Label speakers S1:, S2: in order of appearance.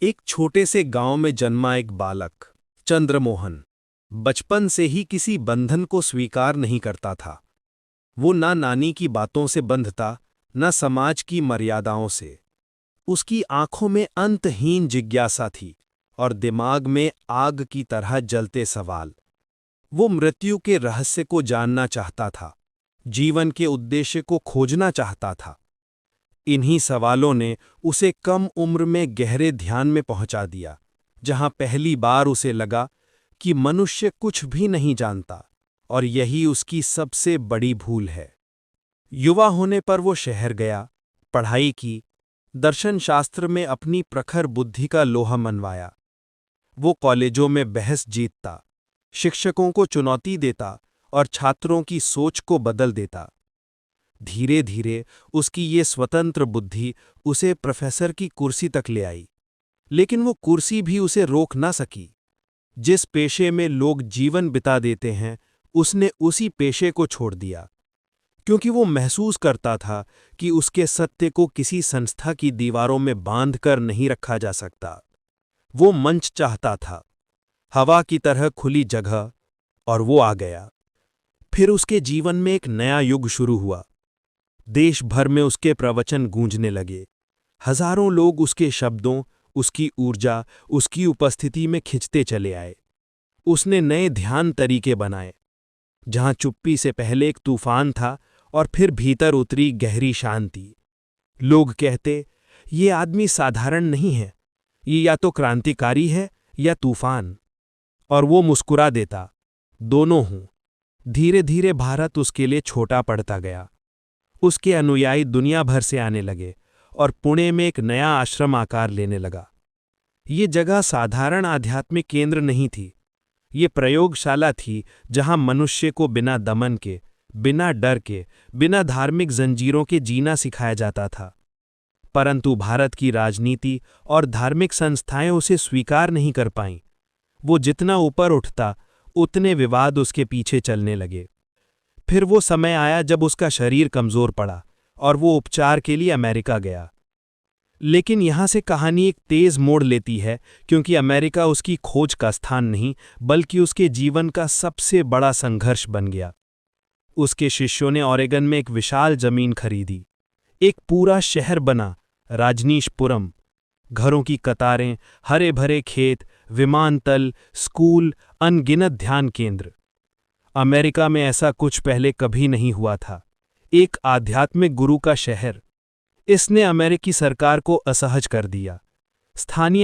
S1: एक छोटे से गांव में जन्मा एक बालक चंद्रमोहन बचपन से ही किसी बंधन को स्वीकार नहीं करता था। वो ना नानी की बातों से बंधता, न समाज की मर्यादाओं से। उसकी आंखों में अंतहीन जिज्ञासा थी और दिमाग में आग की तरह जलते सवाल। वो मृत्यु के रहस्य को जानना चाहता था, जीवन के उद्देश्य को खोजना चाहता था। इन्हीं सवालों ने उसे कम उम्र में गहरे ध्यान में पहुंचा दिया, जहां पहली बार उसे लगा कि मनुष्य कुछ भी नहीं जानता और यही उसकी सबसे बड़ी भूल है। युवा होने पर वो शहर गया, पढ़ाई की, दर्शन शास्त्र में अपनी प्रखर बुद्धि का लोहा मनवाया। वो कॉलेजों में बहस जीतता, शिक्षकों को चुनौती देता और छात्रों की सोच को बदल देता। धीरे धीरे उसकी ये स्वतंत्र बुद्धि उसे प्रोफेसर की कुर्सी तक ले आई, लेकिन वो कुर्सी भी उसे रोक ना सकी। जिस पेशे में लोग जीवन बिता देते हैं, उसने उसी पेशे को छोड़ दिया, क्योंकि वो महसूस करता था कि उसके सत्य को किसी संस्था की दीवारों में बांध कर नहीं रखा जा सकता। वो मंच चाहता था, हवा की तरह खुली जगह, और वो आ गया। फिर उसके जीवन में एक नया युग शुरू हुआ। देश भर में उसके प्रवचन गूंजने लगे। हजारों लोग उसके शब्दों, उसकी ऊर्जा, उसकी उपस्थिति में खिंचते चले आए। उसने नए ध्यान तरीके बनाए, जहां चुप्पी से पहले एक तूफान था और फिर भीतर उतरी गहरी शांति। लोग कहते, ये आदमी साधारण नहीं है, ये या तो क्रांतिकारी है या तूफान। और वो मुस्कुरा देता, दोनों हूं। धीरे धीरे भारत उसके लिए छोटा पड़ता गया। उसके अनुयायी दुनिया भर से आने लगे और पुणे में एक नया आश्रम आकार लेने लगा। ये जगह साधारण आध्यात्मिक केंद्र नहीं थी, ये प्रयोगशाला थी जहां मनुष्य को बिना दमन के, बिना डर के, बिना धार्मिक जंजीरों के जीना सिखाया जाता था। परंतु भारत की राजनीति और धार्मिक संस्थाएं उसे स्वीकार नहीं कर पाईं। वो जितना ऊपर उठता, उतने विवाद उसके पीछे चलने लगे। फिर वो समय आया जब उसका शरीर कमजोर पड़ा और वो उपचार के लिए अमेरिका गया। लेकिन यहां से कहानी एक तेज मोड़ लेती है, क्योंकि अमेरिका उसकी खोज का स्थान नहीं, बल्कि उसके जीवन का सबसे बड़ा संघर्ष बन गया। उसके शिष्यों ने ओरेगन में एक विशाल जमीन खरीदी। एक पूरा शहर बना, राजनीशपुरम। घरों की कतारें, हरे भरे खेत, विमानतल, स्कूल, अनगिनत ध्यान केंद्र। अमेरिका में ऐसा कुछ पहले कभी नहीं हुआ था। एक आध्यात्मिक गुरु का शहर। इसने अमेरिकी सरकार को असहज कर दिया। स्थानीय